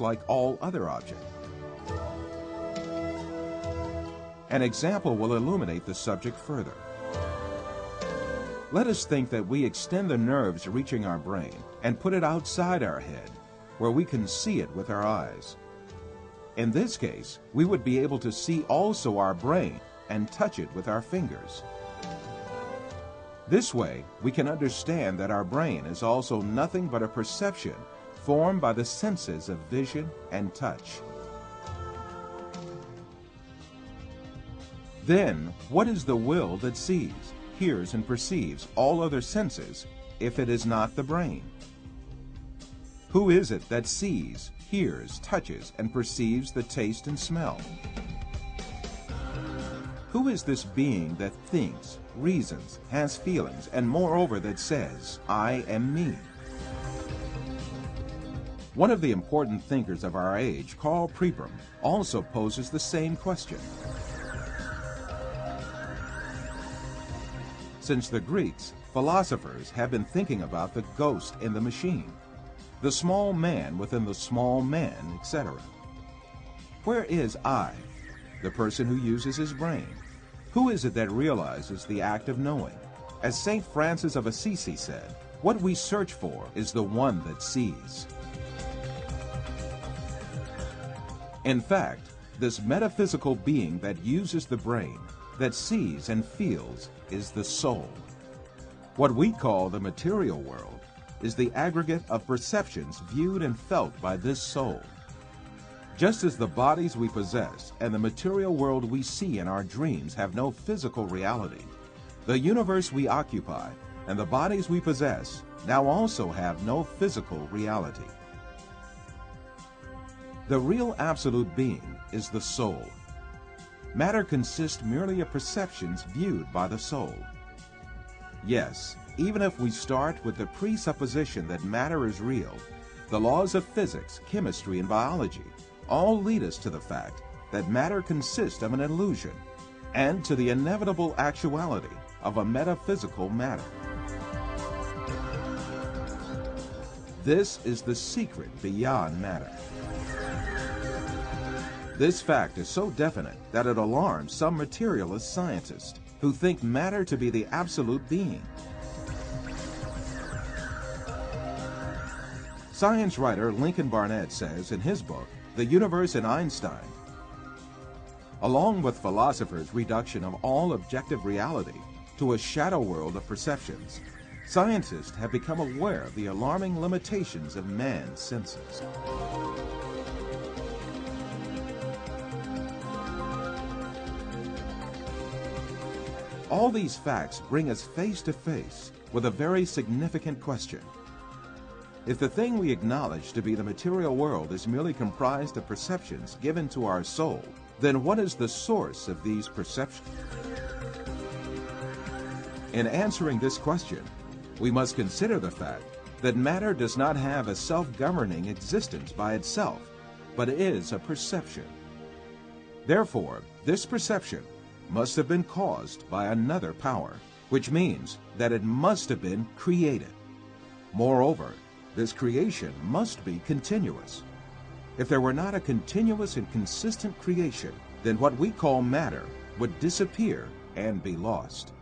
like all other objects. An example will illuminate the subject further. Let us think that we extend the nerves reaching our brain and put it outside our head, where we can see it with our eyes. In this case, we would be able to see also our brain and touch it with our fingers. This way, we can understand that our brain is also nothing but a perception formed by the senses of vision and touch. Then, what is the will that sees, hears, and perceives all other senses if it is not the brain? Who is it that sees, hears, touches, and perceives the taste and smell? Who is this being that thinks, reasons, has feelings, and moreover that says, I am me? One of the important thinkers of our age, Karl Popper, also poses the same question. Since the Greeks, philosophers have been thinking about the ghost in the machine, the small man within the small man, etc. Where is I, the person who uses his brain? Who is it that realizes the act of knowing? As St. Francis of Assisi said, what we search for is the one that sees. In fact, this metaphysical being that uses the brain, that sees and feels, is the soul. What we call the material world is the aggregate of perceptions viewed and felt by this soul. Just as the bodies we possess and the material world we see in our dreams have no physical reality, the universe we occupy and the bodies we possess now also have no physical reality. The real absolute being is the soul. Matter consists merely of perceptions viewed by the soul. Yes, even if we start with the presupposition that matter is real, the laws of physics, chemistry, and biology all lead us to the fact that matter consists of an illusion and to the inevitable actuality of a metaphysical matter. This is the secret beyond matter. This fact is so definite that it alarms some materialist scientists who think matter to be the absolute being. Science writer Lincoln Barnett says in his book, The Universe and Einstein, along with philosophers' reduction of all objective reality to a shadow world of perceptions, scientists have become aware of the alarming limitations of man's senses. All these facts bring us face to face with a very significant question. If the thing we acknowledge to be the material world is merely comprised of perceptions given to our soul, then what is the source of these perceptions? In answering this question, we must consider the fact that matter does not have a self-governing existence by itself, but is a perception. Therefore, this perception must have been caused by another power, which means that it must have been created. Moreover, this creation must be continuous. If there were not a continuous and consistent creation, then what we call matter would disappear and be lost.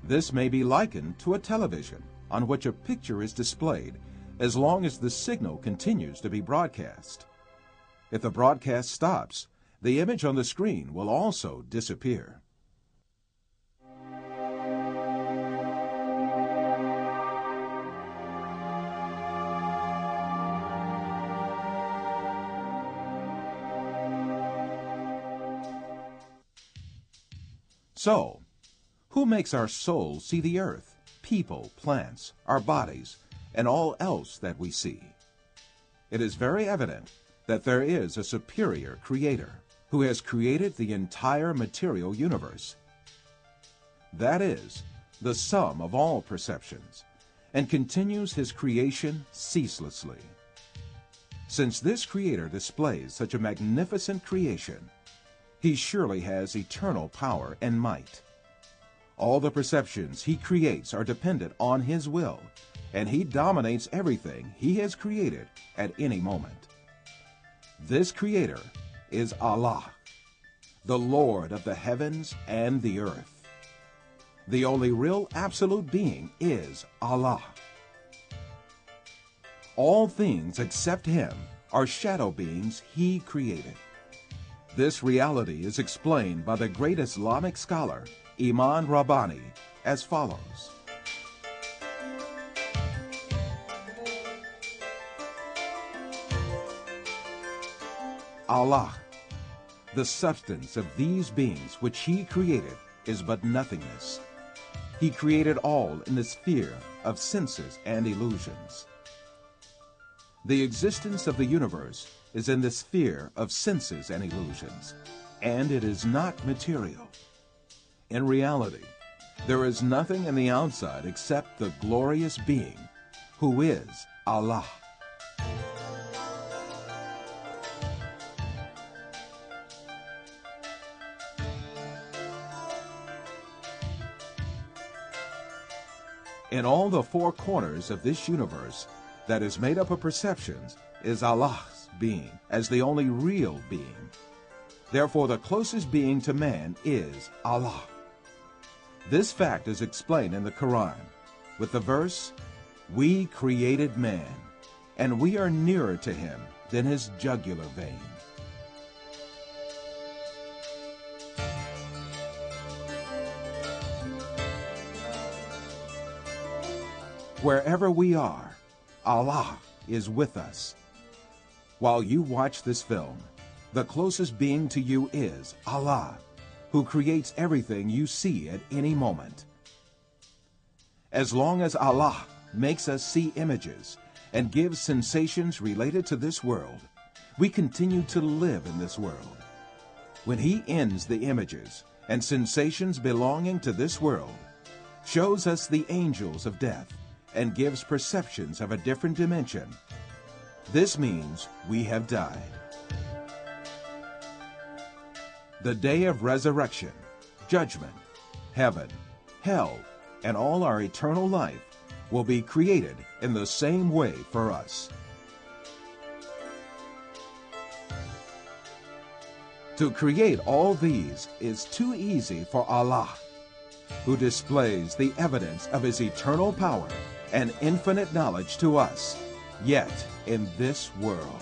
This may be likened to a television on which a picture is displayed as long as the signal continues to be broadcast. If the broadcast stops, the image on the screen will also disappear. So, who makes our soul see the earth, people, plants, our bodies, and all else that we see? It is very evident that there is a superior creator who has created the entire material universe. That is, the sum of all perceptions, and continues his creation ceaselessly. Since this creator displays such a magnificent creation, he surely has eternal power and might. All the perceptions he creates are dependent on his will, and he dominates everything he has created at any moment. This Creator is Allah, the Lord of the heavens and the earth. The only real absolute being is Allah. All things except Him are shadow beings He created. This reality is explained by the great Islamic scholar, Imam Rabbani, as follows. Allah, the substance of these beings which He created, is but nothingness. He created all in the sphere of senses and illusions. The existence of the universe is in the sphere of senses and illusions, and it is not material. In reality, there is nothing in the outside except the glorious being, who is Allah. In all the four corners of this universe that is made up of perceptions is Allah's being as the only real being. Therefore, the closest being to man is Allah. This fact is explained in the Quran with the verse, "We created man, and we are nearer to him than his jugular vein." Wherever we are, Allah is with us. While you watch this film, the closest being to you is Allah, who creates everything you see at any moment. As long as Allah makes us see images and gives sensations related to this world, we continue to live in this world. When He ends the images and sensations belonging to this world, shows us the angels of death, and gives perceptions of a different dimension, this means we have died. The day of resurrection, judgment, heaven, hell, and all our eternal life will be created in the same way for us. To create all these is too easy for Allah, who displays the evidence of His eternal power and infinite knowledge to us, yet in this world.